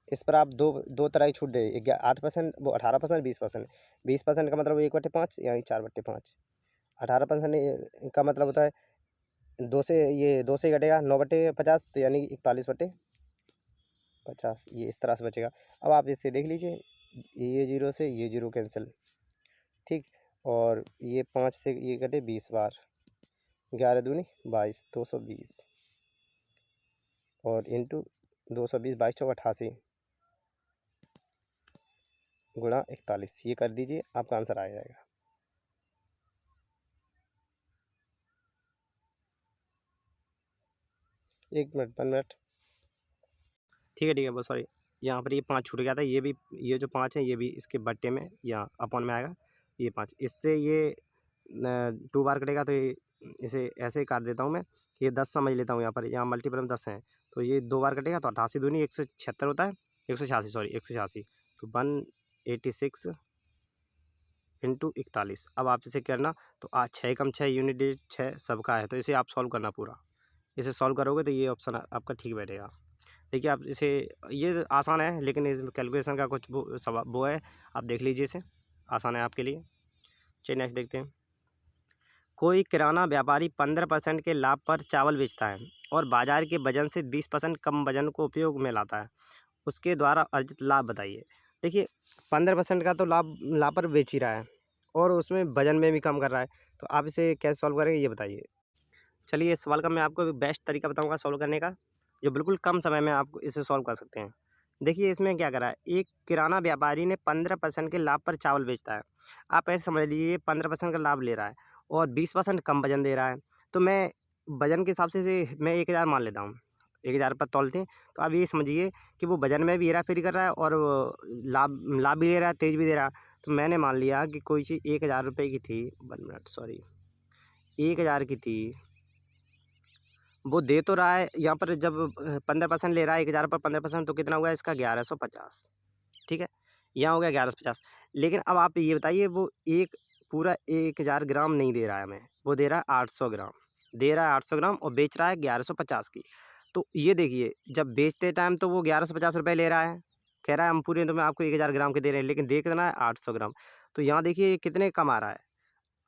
इस पर आप दो तरह की छूट दे, 8%, वो 18%, 20%। 20% का मतलब 1/5 यानी 4/5। 18% का मतलब होता है 2 से, ये 2 से घटेगा 9/50, तो यानी 41/50, ये इस तरह से बचेगा। अब आप इससे देख लीजिए, ये 0 से ये 0 कैंसिल, ठीक, और ये 5 से ये घटे 20 बार, 11 दूनी 22, 220, और इंटू 220, 22 चौक 88 गुणा 41, ये कर दीजिए, आपका आंसर आ जाएगा। एक मिनट, 1 मिनट, ठीक है, बहुत सॉरी, यहाँ पर ये 5 छूट गया था, ये भी, ये जो 5 है ये भी इसके बट्टे में या अपॉन में आएगा, ये 5, इससे ये 2 बार कटेगा, तो ये इसे ऐसे ही काट देता हूँ मैं, ये 10 समझ लेता हूँ, यहाँ पर यहाँ मल्टीपल में 10 हैं, तो ये 2 बार कटेगा, तो 88 दूनी 176 होता है, 186, सॉरी 186, तो 186 इंटू 41। अब आप इसे करना, तो आज 6 कम 6 यूनिट डिजिट 6 सबका है, तो इसे आप सॉल्व करना पूरा। इसे सॉल्व करोगे तो ये ऑप्शन आपका ठीक बैठेगा। देखिए आप इसे, ये आसान है, लेकिन इस कैलकुलेशन का कुछ वो है, आप देख लीजिए इसे, आसान है आपके लिए। चलिए नेक्स्ट देखते हैं। कोई किराना व्यापारी 15% के लाभ पर चावल बेचता है और बाजार के वजन से 20% कम वजन को उपयोग में लाता है, उसके द्वारा अर्जित लाभ बताइए। देखिए 15% का तो लाभ पर बेच ही रहा है, और उसमें वजन में भी कम कर रहा है, तो आप इसे कैसे सॉल्व करेंगे ये बताइए। चलिए इस सवाल का मैं आपको बेस्ट तरीका बताऊंगा सॉल्व करने का, जो बिल्कुल कम समय में आप इसे सॉल्व कर सकते हैं। देखिए इसमें क्या करा है, एक किराना व्यापारी ने 15% के लाभ पर चावल बेचता है। आप ऐसे समझ लीजिए 15% का लाभ ले रहा है और 20% कम वजन दे रहा है, तो मैं वजन के हिसाब से मैं 1000 मान लेता हूँ, 1000 पर तौलते हैं, तो आप ये समझिए कि वो वजन में भी हेरा फेरी कर रहा है और वो लाभ भी ले रहा है, तेज भी दे रहा है। तो मैंने मान लिया कि कोई चीज़ 1000 रुपये की थी, 1 मिनट सॉरी, 1000 की थी, वो दे तो रहा है, यहाँ पर जब 15% ले रहा है 1000 पर 15%, तो कितना हुआ इसका 1150, ठीक है, यहाँ हो गया 1150। लेकिन अब आप ये बताइए, वो एक पूरा 1000 ग्राम नहीं दे रहा है हमें, वो दे रहा है 800 ग्राम, दे रहा है 800 ग्राम और बेच रहा है 1150 की। तो ये देखिए जब बेचते टाइम तो वो 1150 रुपये ले रहा है, कह रहा है हम पूरे तो मैं आपको 1000 ग्राम के दे रहे हैं, लेकिन दे कितना है 800 ग्राम। तो यहाँ देखिए ये कितने कम आ रहा है,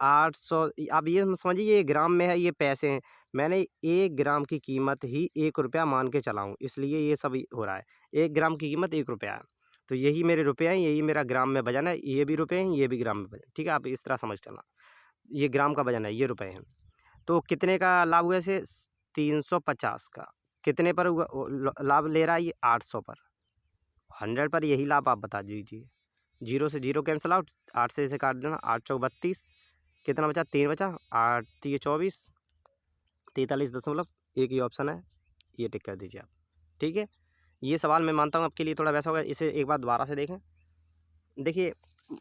800। आप ये समझिए ये ग्राम में है, ये पैसे हैं, मैंने 1 ग्राम की कीमत ही 1 रुपया मान के चला हूँ, इसलिए ये सब हो रहा है। 1 ग्राम की कीमत 1 रुपया है, तो यही मेरे रुपये हैं, यही मेरा ग्राम में वजन है, ये भी रुपये हैं, ये भी ग्राम में वजन, ठीक है, आप इस तरह समझ चलना। ये ग्राम का वजन है, ये रुपये हैं। तो कितने का लाभ हुआ इसे, 350 का, कितने पर हुआ लाभ ले रहा है ये, 800 पर, 100 पर यही लाभ आप बता दीजिए। 0 से 0 कैंसिल आउट, 8 से इसे काट देना, 8 चौक 32, कितना बचा 3 बचा, 8 3 24, 43.1 ही ऑप्शन है, ये टिक कर दीजिए आप, ठीक है। ये सवाल मैं मानता हूँ आपके लिए थोड़ा वैसा होगा, इसे एक बार दोबारा से देखें। देखिए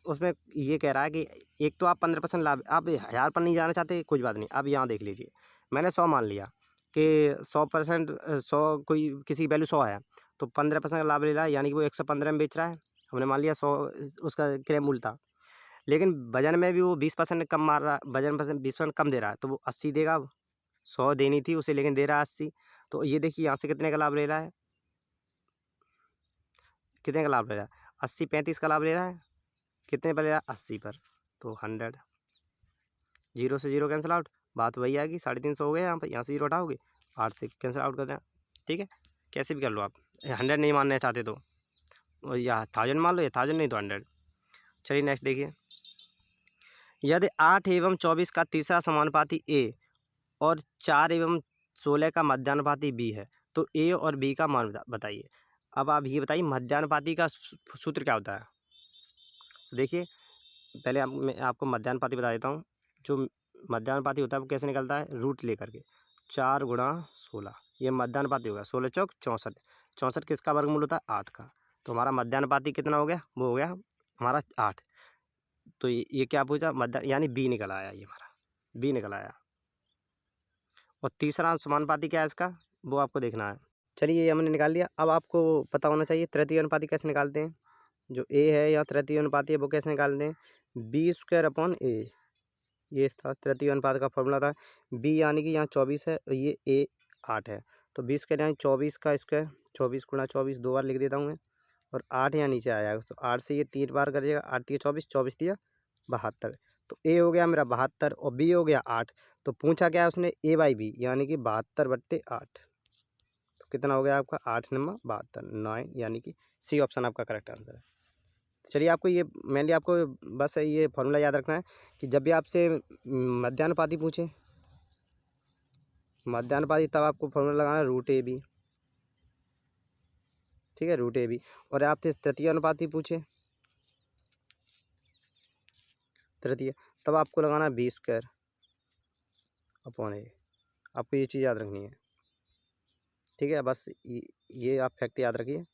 उसमें ये कह रहा है कि एक तो आप 15% लाभ, आप 1000 पर नहीं जाना चाहते कोई बात नहीं, अब यहाँ देख लीजिए, मैंने 100 मान लिया कि 100%, 100 कोई किसी की वैल्यू 100 है, तो 15% का लाभ ले रहा है, यानी कि वो 115 में बेच रहा है, हमने मान लिया 100 उसका क्रय मूल्य था। लेकिन वजन में भी वो 20% कम मार रहा, वजन 20% कम दे रहा है, तो वो 80 देगा। 100 देनी थी उसे, लेकिन दे रहा है 80। तो ये देखिए यहाँ से कितने का लाभ ले रहा है, कितने का लाभ ले रहा है, 80 35 का लाभ ले रहा है। कितने पर ले रहा है, 80 पर। तो 100, 0 से 0 कैंसिल आउट, बात वही आएगी 350 हो गया। यहाँ से 0 हटाओगे, 8 से कैंसिल आउट कर देना। ठीक है, कैसे भी कर लो आप, 100 नहीं मानना चाहते तो या 1000 मान लो, या 1000 नहीं तो 100। चलिए नेक्स्ट देखिए, यदि 8 एवं 24 का तीसरा समानुपाती ए और 4 एवं 16 का मध्यानुपाती बी है, तो ए और बी का मान बताइए। अब आप ये बताइए मध्यानुपाती का सूत्र क्या होता है। तो देखिए पहले मैं आपको मध्यानुपाती बता देता हूँ। जो मध्यानुपाती होता है वो कैसे निकलता है, रूट लेकर के 4 गुणा 16, ये मध्यानुपाती होगा। 16 चौक 64, 64 किसका वर्गमूल होता है, 8 का। तो हमारा मध्यानुपाती कितना हो गया, वो हो गया हमारा 8। तो ये क्या पूछा, मध्य यानी बी निकल आया, ये हमारा बी निकल आया। और तीसरा समानुपाती क्या है इसका, वो आपको देखना है। चलिए ये हमने निकाल लिया। अब आपको पता होना चाहिए तृतीय अनुपाती कैसे निकालते हैं। जो ए है या तृतीय अनुपाती है वो कैसे निकालते हैं, b²/a। ये इसका तृतीय अनुपात का फॉर्मूला था। बी यानी कि यहाँ 24 है और ये ए 8 है, तो b² यानी 24 का स्क्वायर, 24 गुणा 24 2 बार लिख देता हूँ मैं। और 8 यहाँ नीचे आ जाएगा, तो 8 से ये 3 बार करिएगा, 8 3 24, 24 दिया 72। तो ए हो गया मेरा 72 और बी हो गया 8। तो पूछा क्या है उसने, a/b यानी कि 72/8। तो कितना हो गया आपका, 8 9 72, 9, यानी कि सी ऑप्शन आपका करेक्ट आंसर है। चलिए आपको ये मेनली आपको बस ये फॉर्मूला याद रखना है कि जब भी आपसे मध्यानुपाती पूछे, मध्यानुपाती, तब आपको फॉर्मूला लगाना है √AB। ठीक है, √AB। और आपसे तृतीय अनुपाती पूछे, तृतीय, तब आपको लगाना है b² अपॉन a। आपको ये चीज़ याद रखनी है। ठीक है, बस ये आप फैक्ट याद रखिए।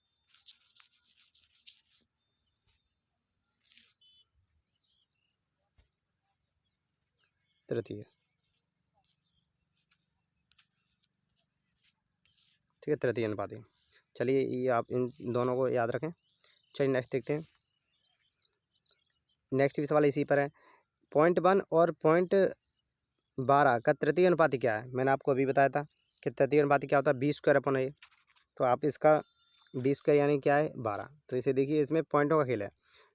तृतीय, ठीक है, तृतीय अनुपाती। चलिए ये आप इन दोनों को याद रखें। चलिए नेक्स्ट देखते हैं। नेक्स्ट भी सवाल इसी पर है। 0.1 और 0.12 का तृतीय अनुपाती क्या है। मैंने आपको अभी बताया था कि तृतीय अनुपाती क्या होता है, b²/a। तो आप इसका b² यानी क्या है, 12। तो इसे देखिए, इसमें पॉइंटों का खेल है।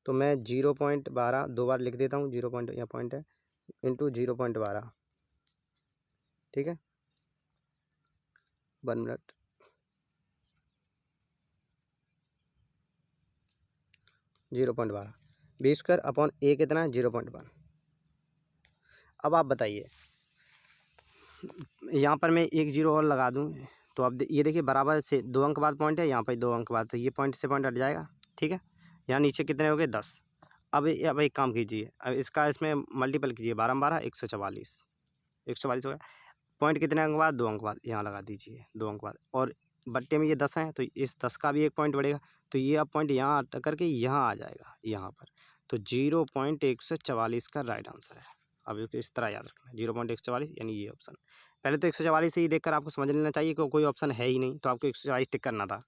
तो मैं 0.12 2 बार लिख देता हूँ, 0 पॉइंट, यहाँ पॉइंट है, इंटू 0.12। ठीक है, 1 मिनट। 0.12 b² अपॉन a कितना है, 0.1। अब आप बताइए, यहाँ पर मैं एक 0 और लगा दूँ, तो अब ये देखिए बराबर से 2 अंक बाद पॉइंट है, यहाँ पर 2 अंक बाद, तो ये पॉइंट से पॉइंट हट जाएगा। ठीक है, यहाँ नीचे कितने हो गए, 10। अब एक काम कीजिए, अब इसका इसमें मल्टीपल कीजिए, 12 12 144, 144 हो गया। पॉइंट कितने अंक बाद, 2 अंक बाद, यहाँ लगा दीजिए 2 अंक बाद। और बट्टे में ये 10 हैं, तो इस 10 का भी एक पॉइंट बढ़ेगा। तो ये अब पॉइंट यहाँ अटक करके यहाँ आ जाएगा, यहाँ पर। तो 0.144 का राइट आंसर है। अब इस तरह याद रखना, 0.144 यानी ये ऑप्शन। पहले तो 144 से ही देखकर आपको समझ लेना चाहिए कि कोई ऑप्शन है ही नहीं, तो आपको 144 टिक करना था।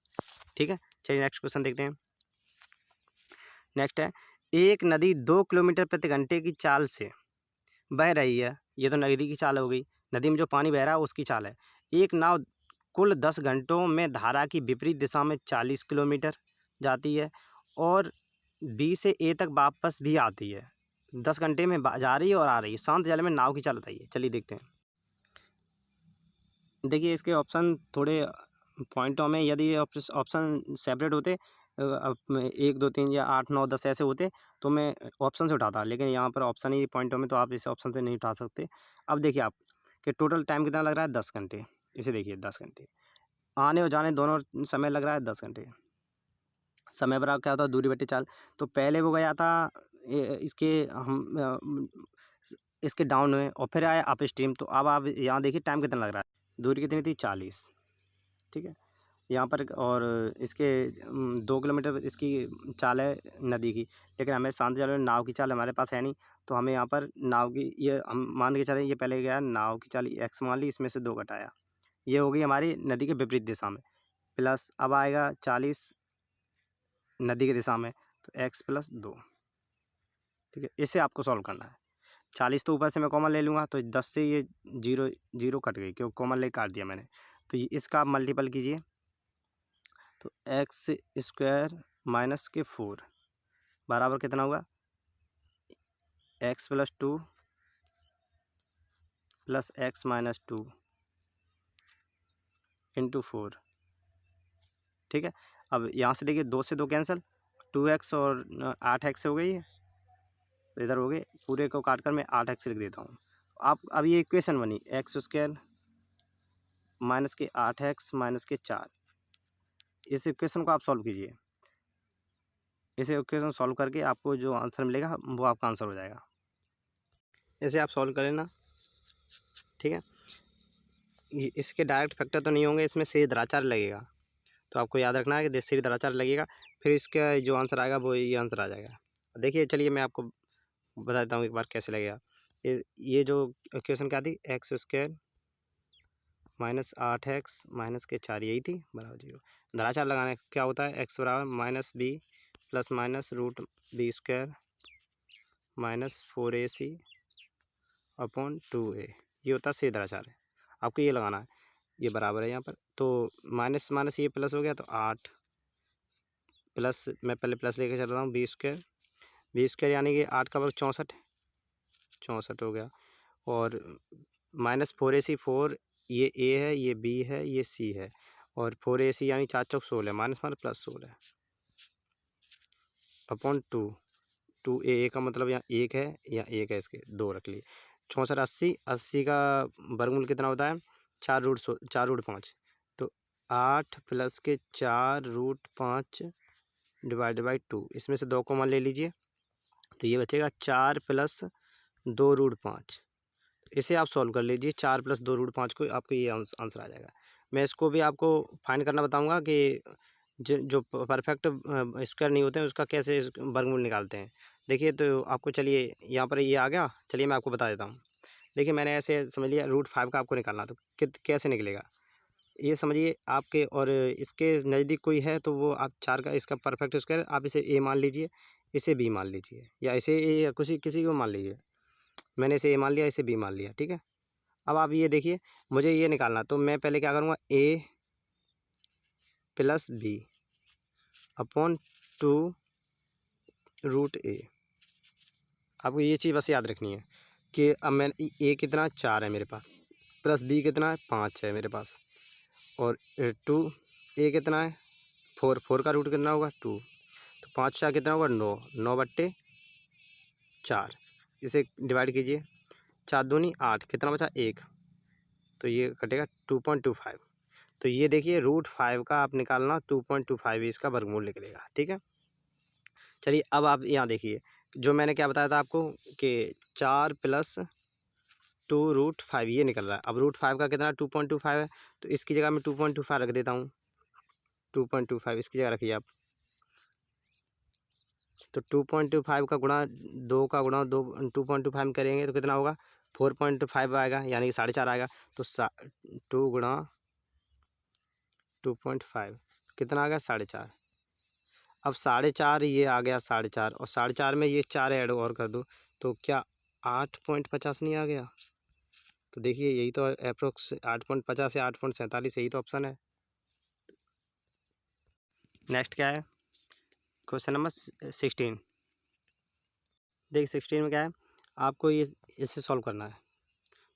ठीक है, चलिए नेक्स्ट क्वेश्चन देखते हैं। नेक्स्ट है, एक नदी 2 किलोमीटर प्रति घंटे की चाल से बह रही है। ये तो नदी की चाल हो गई, नदी में जो पानी बह रहा है उसकी चाल है। एक नाव कुल 10 घंटों में धारा की विपरीत दिशा में 40 किलोमीटर जाती है और बी से ए तक वापस भी आती है। 10 घंटे में जा रही है और आ रही है। शांत जल में नाव की चाल बताइए। चलिए देखते हैं। देखिए इसके ऑप्शन थोड़े पॉइंटों में, यदि ये ऑप्शन सेपरेट होते, 1 2 3 या 8 9 10 ऐसे होते, तो मैं ऑप्शन से उठाता, लेकिन यहाँ पर ऑप्शन ही पॉइंटों में, तो आप इसे ऑप्शन से नहीं उठा सकते। अब देखिए आप कि टोटल टाइम कितना लग रहा है, 10 घंटे। इसे देखिए 10 घंटे, आने और जाने दोनों समय लग रहा है 10 घंटे। समय बराबर क्या होता है, दूरी बटे चाल। तो पहले वो गया था इसके डाउन में, और फिर आया अप स्ट्रीम। तो अब आप यहाँ देखिए टाइम कितना लग रहा है, दूरी कितनी थी, 40। ठीक है, यहाँ पर, और इसके 2 किलोमीटर इसकी चाल है नदी की, लेकिन हमें शांत जल में नाव की चाल हमारे पास है नहीं। तो हमें यहाँ पर नाव की, ये हम मान के चलें, ये पहले गया नाव की चाल x मान ली, इसमें से 2 घटाया, ये हो गई हमारी नदी के विपरीत दिशा में। प्लस अब आएगा 40 नदी की दिशा में, तो x + 2। ठीक है, इसे आपको सॉल्व करना है। 40 तो ऊपर से मैं कॉमन ले लूँगा, तो 10 से ये जीरो जीरो कट गई क्योंकि कॉमन ले काट दिया मैंने। तो ये इसका आप मल्टीपल कीजिए, तो एक्स स्क्वायर माइनस के 4 बराबर कितना हुआ, x plus 2 plus x minus 2 into 4। ठीक है, अब यहाँ से देखिए 2 से 2 कैंसिल, 2x और 8x हो गई है, तो इधर हो गए, पूरे को काट कर मैं 8x लिख देता हूँ। आप अब ये इक्वेशन बनी एक्स स्क्वायर माइनस के 8x माइनस के 4। इस इक्वेशन को आप सॉल्व कीजिए। इस इक्वेशन सॉल्व करके आपको जो आंसर मिलेगा वो आपका आंसर हो जाएगा। इसे आप सॉल्व करें ना, ठीक है। इसके डायरेक्ट फैक्टर तो नहीं होंगे, इसमें सीधे दराचार लगेगा, तो आपको याद रखना है कि सीधे दराचार लगेगा, फिर इसका जो आंसर आएगा वो ये आंसर आ जाएगा। देखिए चलिए मैं आपको बता देता हूँ एक बार कैसे लगेगा। ये जो इक्वेशन क्या थी, x square minus 8x minus के 4 यही थी बराबर 0। दराचार लगाने क्या होता है, एक्स बराबर minus b plus minus root b square minus 4ac upon 2a, ये होता है सीधा दराचार है। आपको ये लगाना है, ये बराबर है यहाँ पर, तो माइनस माइनस ये प्लस हो गया, तो 8 प्लस, मैं पहले प्लस लेकर चल रहा हूँ, बी स्क्वायर यानी कि 8 का वर्ग 64 हो गया, और माइनस 4ac 4, ये ए है, ये बी है, ये सी है, और 4ac यानी 4 चौक 16, minus minus plus 16 upon 2a का मतलब यहाँ 1 है, या 1 है, इसके 2 रख लिए। 64 80 का वर्गमूल कितना होता है, 4√5, तो 8 प्लस के 4√5 डिवाइड बाई 2, इसमें से 2 कॉमन ले लीजिए, तो ये बचेगा 4 प्लस 2√5। इसे आप सॉल्व कर लीजिए, 4 प्लस 2√5 को आपको ये आंसर आ जाएगा। मैं इसको भी आपको फाइंड करना बताऊंगा कि जो परफेक्ट स्क्वायर नहीं होते हैं उसका कैसे वर्गमूल निकालते हैं। देखिए तो आपको, चलिए यहाँ पर ये आ गया, चलिए मैं आपको बता देता हूँ। देखिए मैंने ऐसे समझ लिया, √5 का आपको निकालना, तो कैसे निकलेगा ये समझिए आपके, और इसके नज़दीक कोई है तो वो आप 4 का इसका परफेक्ट स्क्वायर आप इसे ए मान लीजिए, इसे बी मान लीजिए, या इसे ए या किसी को मान लीजिए। मैंने इसे ए मान लिया, इसे बी मान लिया, ठीक है। अब आप ये देखिए, मुझे ये निकालना, तो मैं पहले क्या करूँगा, ए प्लस बी अपॉन 2√a। आपको ये चीज़ बस याद रखनी है कि अब मैं ए कितना 4 है मेरे पास, प्लस बी कितना है 5 है मेरे पास, और 2a कितना है 4 का रूट कितना होगा 2, तो 5 4 कितना होगा 9, 9/4। इसे डिवाइड कीजिए, 4 दूनी 8, कितना बचा 1, तो ये कटेगा 2.25। तो ये देखिए √5 का आप निकालना, 2.25 इसका वर्गमूल निकलेगा, ठीक है। चलिए अब आप यहाँ देखिए, जो मैंने क्या बताया था आपको कि 4 प्लस 2√5 ये निकल रहा है। अब √5 का कितना 2.25 है, तो इसकी जगह मैं 2.25 रख देता हूँ, 2.25 इसकी जगह रखिए आप। तो 2.25 का गुणा 2 का गुणा 2.25 में करेंगे तो कितना होगा 4.5 आएगा, यानी कि 4.5 आएगा। तो 2 गुणा 2.5 कितना आ गया 4.5। अब 4.5 ये आ गया 4.5, और 4.5 में ये 4 ऐड और कर दो, तो क्या 8.50 नहीं आ गया। तो देखिए यही तो अप्रोक्स 8.50 या 8.47, यही तो ऑप्शन है। नेक्स्ट क्या है, क्वेश्चन नंबर 16। देखिए 16 में क्या है, आपको ये इसे सॉल्व करना है।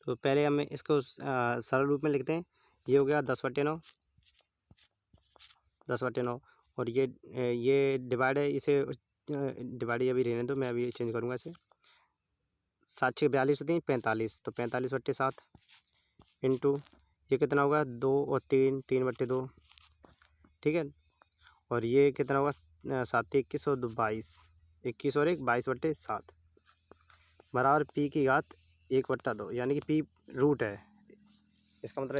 तो पहले हमें इसको सरल रूप में लिखते हैं। ये हो गया 10/9, 10/9, और ये डिवाइड है, इसे डिवाइड अभी रहने दो, मैं अभी चेंज करूँगा इसे। 7 6 42 होती है 45, तो 45/7 इंटू ये कितना होगा 2 और 3, 3/2, ठीक है। और ये कितना होगा 7 21 और 2 22, 21 और 1 22/7 बराबर पी की घात 1/2, यानी कि पी रूट है, इसका मतलब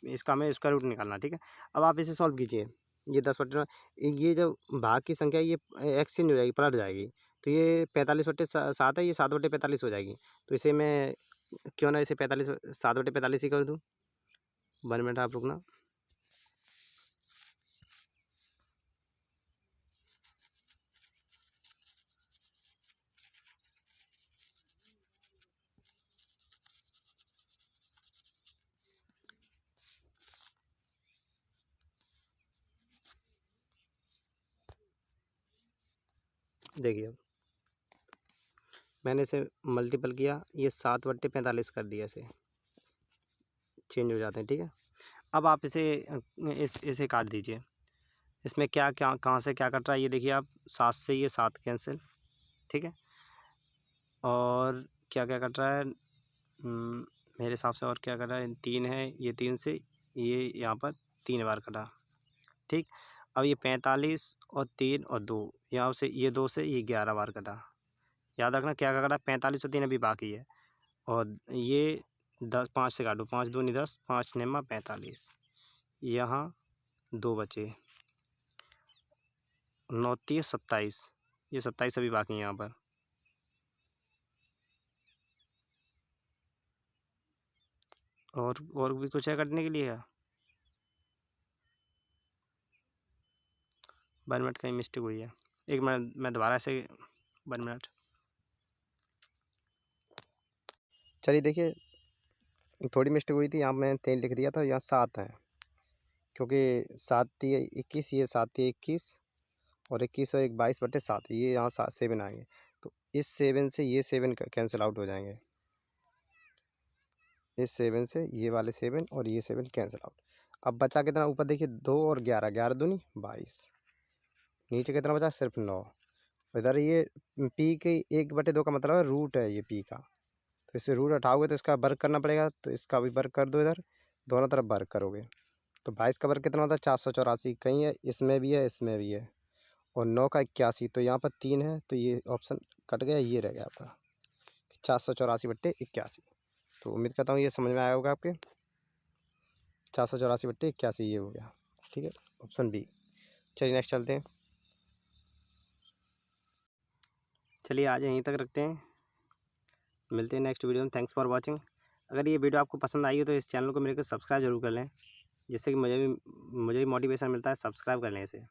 इसका हमें इसका रूट निकालना, ठीक है। अब आप इसे सॉल्व कीजिए, ये 10/9, ये जब भाग की संख्या ये एक्सचेंज हो जाएगी, पलट जाएगी, तो ये 45/7 है, ये 7/45 हो जाएगी। तो इसे मैं क्यों ना इसे 7/45 ही कर दूँ। 1 मिनट आप रुकना। देखिए अब मैंने इसे मल्टीपल किया, ये 7/45 कर दिया, इसे चेंज हो जाते हैं, ठीक है। अब आप इसे इसे काट दीजिए। इसमें क्या क्या कहाँ से क्या कट रहा है ये देखिए आप, 7 से ये 7 कैंसिल, ठीक है। और क्या क्या कट रहा है, मेरे हिसाब से और क्या कट रहा है, 3 है, ये 3 से ये यहाँ पर 3 बार कटा, ठीक। अब ये 45 और 3 और 2, यहाँ से ये 2 से ये 11 बार कटा। याद रखना क्या क्या कटा, 45 और 3 अभी बाकी है। और ये 10, 5 से काटो, 5 दूनी 10, 5 नेमा 45, यहाँ 2 बचे, 9 30 27, ये 27 अभी बाकी है यहाँ पर। और भी कुछ है कटने के लिए? 1 मिनट कहीं मिस्टेक हुई है, 1 मिनट मैं दोबारा से 1 मिनट। चलिए देखिए, थोड़ी मिस्टेक हुई थी, यहाँ मैं 3 लिख दिया था, यहाँ 7 है, क्योंकि 7 3 21, ये 7 3 21 और 21 और 1 22/7, ये यहाँ 7 आएंगे। तो इस 7 से ये 7 कैंसिल आउट हो जाएंगे, इस 7 से ये वाले 7 और ये 7 कैंसिल आउट। अब बचा कितना ऊपर देखिए, 2 और 11, 11 दूनी 22, नीचे कितना बचा, सिर्फ 9। इधर ये पी के 1/2 का मतलब है रूट है ये पी का, तो इससे रूट हटाओगे तो इसका वर्क करना पड़ेगा, तो इसका भी वर्क कर दो, इधर दोनों तरफ वर्क करोगे तो 22 का वर्क कितना होता है, 484। कहीं है, इसमें भी है, इसमें भी है। और 9 का 81, तो यहाँ पर 3 है, तो ये ऑप्शन कट गया, ये रह गया आपका 484/81। तो उम्मीद करता हूँ ये समझ में आया होगा आपके, 484/81 ये हो गया, ठीक है, ऑप्शन बी। चलिए नेक्स्ट चलते हैं। चलिए आज यहीं तक रखते हैं, मिलते हैं नेक्स्ट वीडियो में। Thanks for watching. अगर ये वीडियो आपको पसंद आई हो तो इस चैनल को मेरे को सब्सक्राइब जरूर कर लें, जिससे कि मुझे भी मोटिवेशन मिलता है। सब्सक्राइब कर लें इसे।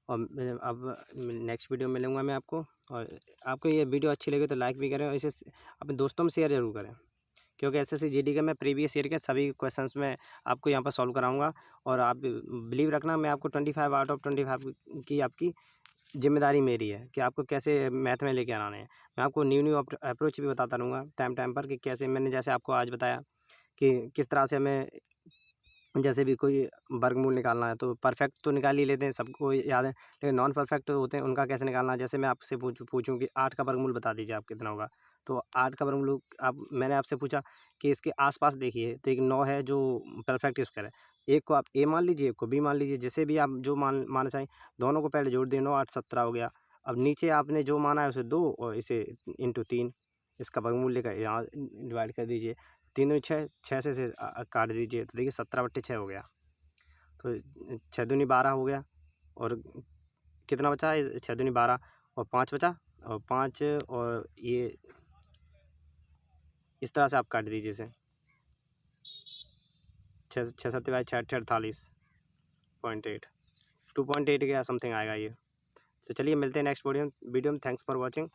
और अब नेक्स्ट वीडियो में मिलूँगा मैं आपको, और आपको ये वीडियो अच्छी लगे तो लाइक भी करें, और इसे अपने दोस्तों में शेयर ज़रूर करें, क्योंकि एसएससी जीडी का मैं प्रीवियस ईयर के सभी क्वेश्चंस में आपको यहाँ पर सॉल्व कराऊंगा। और आप बिलीव रखना, मैं आपको 25 आउट ऑफ 25 की आपकी जिम्मेदारी मेरी है कि आपको कैसे मैथ में लेके आना है। मैं आपको न्यू अप्रोच भी बताता रहूँगा टाइम टाइम पर, कि कैसे मैंने जैसे आपको आज बताया कि किस तरह से हमें जैसे भी कोई वर्गमूल निकालना है, तो परफेक्ट तो निकाल ही लेते हैं, सबको याद है, लेकिन नॉन परफेक्ट होते हैं, उनका कैसे निकालना है। जैसे मैं आपसे पूछूं कि 8 का वर्गमूल बता दीजिए आप कितना होगा, तो 8 का वर्गमूल आप मैंने आपसे पूछा कि इसके आसपास देखिए, तो एक 9 है जो परफेक्ट स्क्वायर है, एक को आप ए मान लीजिए, एक को बी मान लीजिए, जैसे भी आप जो मानना चाहिए, दोनों को पहले जोड़ दिए, 9 8 17 हो गया। अब नीचे आपने जो माना है उसे 2 और इसे इंटू 3, इसका वर्गमूल लेकर यहाँ डिवाइड कर दीजिए, 3 दूनी 6, 6 से काट दीजिए, तो देखिए 17/6 हो गया। तो 6 दूनी 12 हो गया, और कितना बचा है, 6 दूनी 12 और 5 बचा, और 5 और ये इस तरह से आप काट दीजिए इसे, 6 7 6 48.8, 2.8 के समथिंग आएगा ये। तो चलिए मिलते हैं नेक्स्ट वीडियो में। Thanks for watching.